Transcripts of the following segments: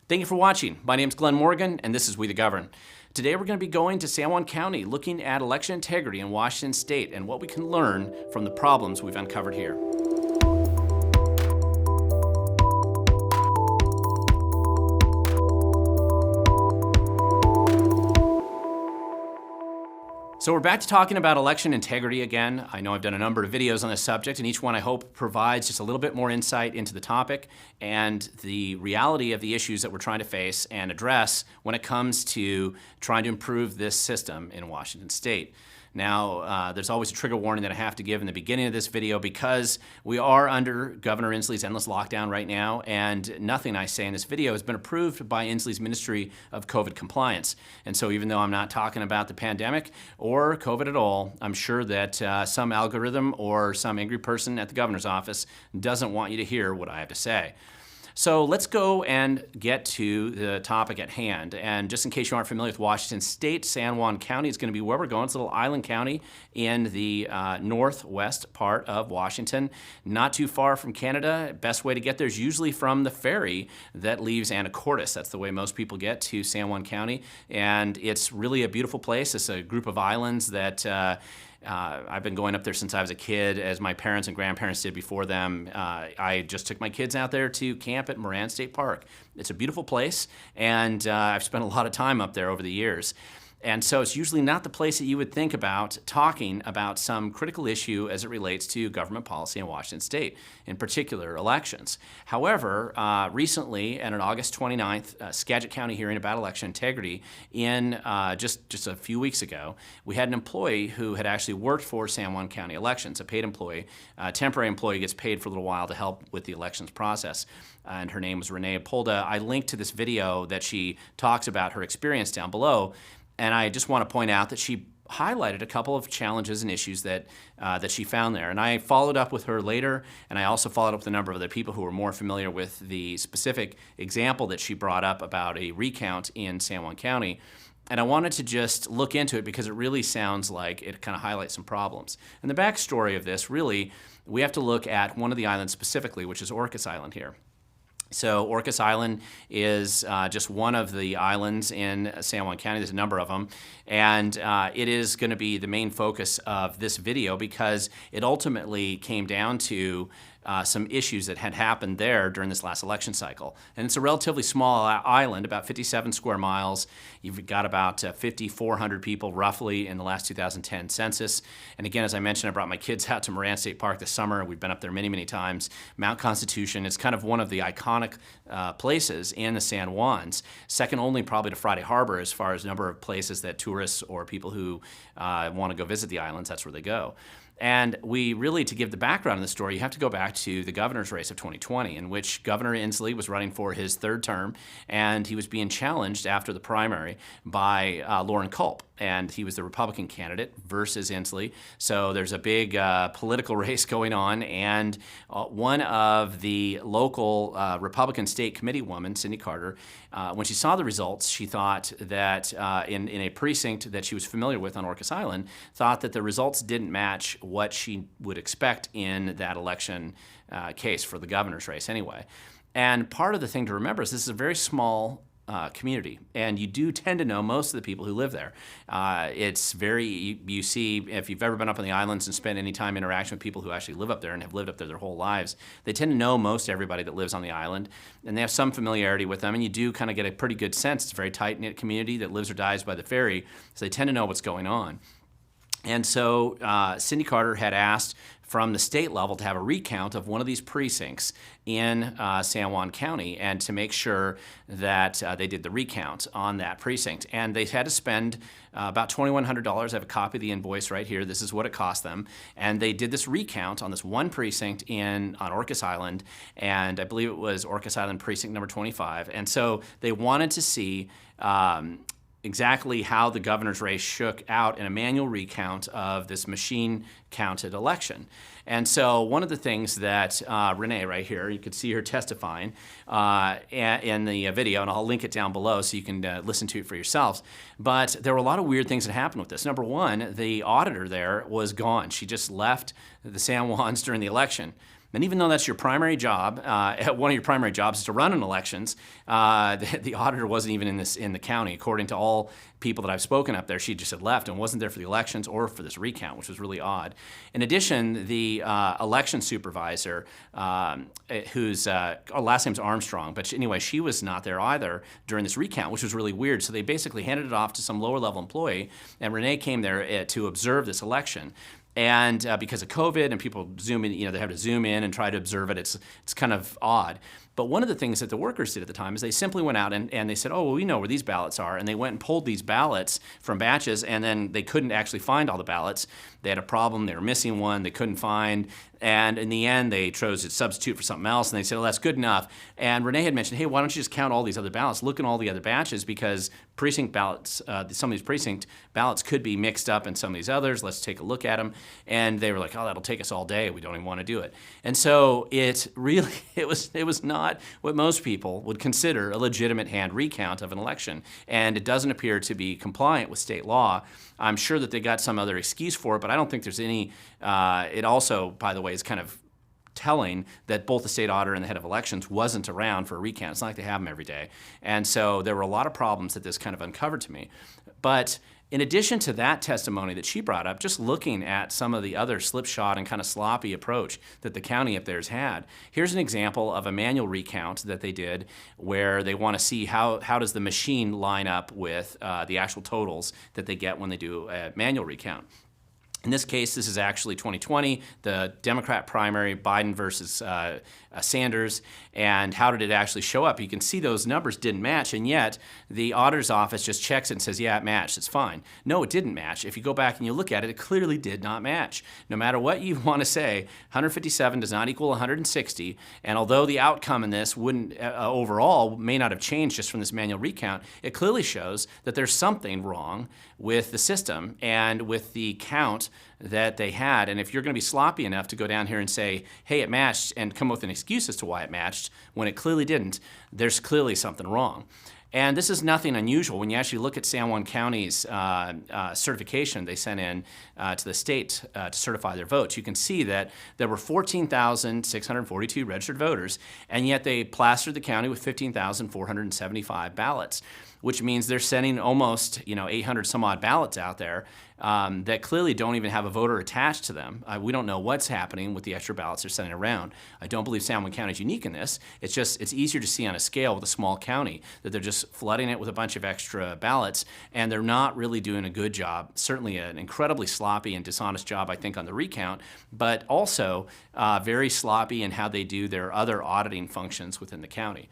Thank you for watching. My name is Glen Morgan, and this is We the Govern. Today we're going to be going to San Juan County, looking at election integrity in Washington State and what we can learn from the problems we've uncovered here. So we're back to talking about election integrity again. I know I've done a number of videos on this subject, and each one I hope provides just a little bit more insight into the topic and the reality of the issues that we're trying to face and address when it comes to trying to improve this system in Washington State. Now, there's always a trigger warning that I have to give in the beginning of this video because we are under Governor Inslee's endless lockdown right now, and nothing I say in this video has been approved by Inslee's Ministry of COVID Compliance. And so even though I'm not talking about the pandemic or COVID at all, I'm sure that some algorithm or some angry person at the governor's office doesn't want you to hear what I have to say. So let's go and get to the topic at hand. And just in case you aren't familiar with Washington State, San Juan County is going to be where we're going. It's a little island county in the northwest part of Washington, not too far from Canada. Best way to get there is usually from the ferry that leaves Anacortes. That's the way most people get to San Juan County. And it's really a beautiful place. It's a group of islands that I've been going up there since I was a kid, as my parents and grandparents did before them. I just took my kids out there to camp at Moran State Park. It's a beautiful place, and I've spent a lot of time up there over the years. And so it's usually not the place that you would think about talking about some critical issue as it relates to government policy in Washington State, in particular elections. However, recently, at an August 29th Skagit County hearing about election integrity in just a few weeks ago, we had an employee who had actually worked for San Juan County elections, a paid employee. A temporary employee gets paid for a little while to help with the elections process. And her name was Renee Apolda. I linked to this video that she talks about her experience down below. And I just want to point out that she highlighted a couple of challenges and issues that she found there. And I followed up with her later, and I also followed up with a number of other people who were more familiar with the specific example that she brought up about a recount in San Juan County. And I wanted to just look into it because it really sounds like it kind of highlights some problems. And the backstory of this, really, we have to look at one of the islands specifically, which is Orcas Island here. So Orcas Island is just one of the islands in San Juan County. There's a number of them. And it is going to be the main focus of this video because it ultimately came down to some issues that had happened there during this last election cycle. And it's a relatively small island, about 57 square miles. You've got about 5,400 people roughly in the last 2010 census. And again, as I mentioned, I brought my kids out to Moran State Park this summer. We've been up there many, many times. Mount Constitution is kind of one of the iconic places in the San Juans, second only probably to Friday Harbor as far as number of places that tourists or people who want to go visit the islands, that's where they go. And we really, to give the background of the story, you have to go back to the governor's race of 2020, in which Governor Inslee was running for his third term, and he was being challenged after the primary by Lauren Culp. And he was the Republican candidate versus Inslee. So there's a big political race going on, and one of the local Republican state committee women, Cindy Carter, when she saw the results, she thought that in a precinct that she was familiar with on Orcas Island, thought that the results didn't match what she would expect in that election case for the governor's race anyway. And part of the thing to remember is this is a very small community, and you do tend to know most of the people who live there. It's very, you see, if you've ever been up on the islands and spent any time interacting with people who actually live up there and have lived up there their whole lives, they tend to know most everybody that lives on the island, and they have some familiarity with them, and you do kind of get a pretty good sense. It's a very tight-knit community that lives or dies by the ferry, so they tend to know what's going on. And so Cindy Carter had asked from the state level to have a recount of one of these precincts in San Juan County and to make sure that they did the recount on that precinct. And they had to spend about $2,100. I have a copy of the invoice right here. This is what it cost them. And they did this recount on this one precinct on Orcas Island, and I believe it was Orcas Island precinct number 25. And so they wanted to see exactly how the governor's race shook out in a manual recount of this machine-counted election. And so one of the things that Renee right here, you could see her testifying in the video, and I'll link it down below so you can listen to it for yourselves. But there were a lot of weird things that happened with this. Number one, the auditor there was gone. She just left the San Juans during the election. And even though that's your primary job, one of your primary jobs is to run in elections, the auditor wasn't even in the county. According to all people that I've spoken up there, she just had left and wasn't there for the elections or for this recount, which was really odd. In addition, the Elections Supervisor, whose last name's Armstrong, but anyway, she was not there either during this recount, which was really weird. So they basically handed it off to some lower level employee, and Renee came there to observe this election. And because of COVID and people zoom in, they have to zoom in and try to observe it. It's kind of odd. But one of the things that the workers did at the time is they simply went out and they said, oh, well, we know where these ballots are. And they went and pulled these ballots from batches, and then they couldn't actually find all the ballots. They had a problem. They were missing one. They couldn't find. And in the end, they chose to substitute for something else. And they said, oh, that's good enough. And Renee had mentioned, hey, why don't you just count all these other ballots? Look at all the other batches, because precinct ballots, some of these precinct ballots could be mixed up in some of these others. Let's take a look at them. And they were like, oh, that'll take us all day. We don't even want to do it. And so it was not what most people would consider a legitimate hand recount of an election. And it doesn't appear to be compliant with state law. I'm sure that they got some other excuse for it, but I don't think there's any. It also, by the way, is kind of telling that both the state auditor and the head of elections wasn't around for a recount. It's not like they have them every day. And so there were a lot of problems that this kind of uncovered to me. But in addition to that testimony that she brought up, just looking at some of the other slipshod and kind of sloppy approach that the county up there has had, here's an example of a manual recount that they did where they want to see how does the machine line up with the actual totals that they get when they do a manual recount. In this case, this is actually 2020, the Democrat primary, Biden versus Sanders, and how did it actually show up? You can see those numbers didn't match, and yet the auditor's office just checks it and says, yeah, it matched, it's fine. No, it didn't match. If you go back and you look at it, it clearly did not match. No matter what you want to say, 157 does not equal 160, and although the outcome in this wouldn't overall may not have changed just from this manual recount, it clearly shows that there's something wrong with the system and with the count that they had. And if you're going to be sloppy enough to go down here and say, hey, it matched, and come up with an excuse as to why it matched when it clearly didn't, there's clearly something wrong. And this is nothing unusual. When you actually look at San Juan County's certification they sent in to the state to certify their votes, you can see that there were 14,642 registered voters, and yet they plastered the county with 15,475 ballots, which means they're sending almost 800 some odd ballots out there that clearly don't even have a voter attached to them. We don't know what's happening with the extra ballots they're sending around. I don't believe San Juan County is unique in this. It's easier to see on a scale with a small county that they're just flooding it with a bunch of extra ballots, and they're not really doing a good job. Certainly an incredibly sloppy and dishonest job, I think, on the recount, but also very sloppy in how they do their other auditing functions within the county.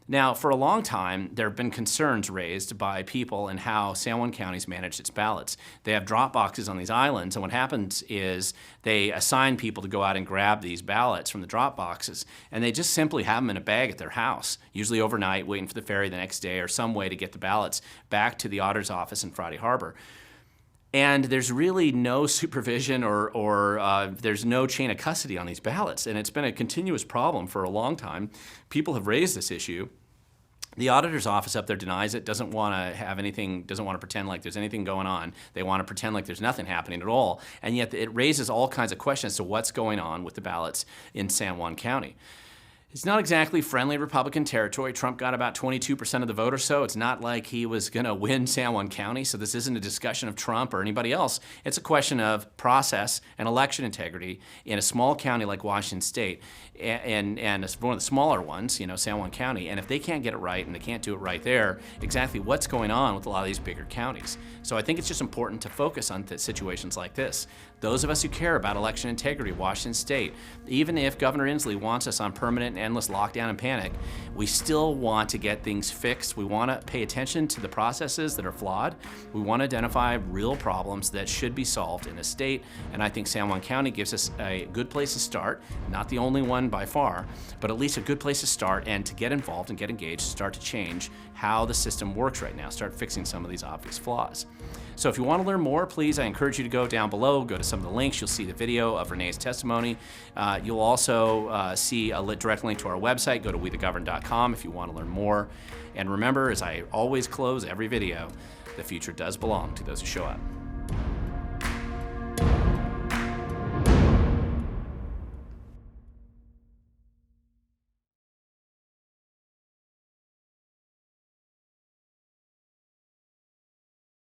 Now, for a long time, there have been concerns raised by people in how San Juan County's managed its ballots. They have drop boxes on these islands, and what happens is they assign people to go out and grab these ballots from the drop boxes, and they just simply have them in a bag at their house, usually overnight, waiting for the ferry the next day or some way to get the ballots back to the auditor's office in Friday Harbor. And there's really no supervision or there's no chain of custody on these ballots, and it's been a continuous problem for a long time. People have raised this issue. The auditor's office up there denies it, doesn't want to have anything, doesn't want to pretend like there's anything going on. They want to pretend like there's nothing happening at all. And yet it raises all kinds of questions as to what's going on with the ballots in San Juan County. It's not exactly friendly Republican territory. Trump got about 22% of the vote or so. It's not like he was going to win San Juan County, so this isn't a discussion of Trump or anybody else. It's a question of process and election integrity in a small county like Washington State, and it's one of the smaller ones, San Juan County. And if they can't get it right and they can't do it right there, exactly what's going on with a lot of these bigger counties. So I think it's just important to focus on situations like this. Those of us who care about election integrity, Washington State, even if Governor Inslee wants us on permanent and endless lockdown and panic, we still want to get things fixed. We want to pay attention to the processes that are flawed. We want to identify real problems that should be solved in the state, and I think San Juan County gives us a good place to start, not the only one by far, but at least a good place to start and to get involved and get engaged, start to change how the system works right now, start fixing some of these obvious flaws. So if you want to learn more, please, I encourage you to go down below, go to some of the links. You'll see the video of Renee's testimony. You'll also see a direct link to our website. Go to wethegovern.com if you want to learn more. And remember, as I always close every video, the future does belong to those who show up.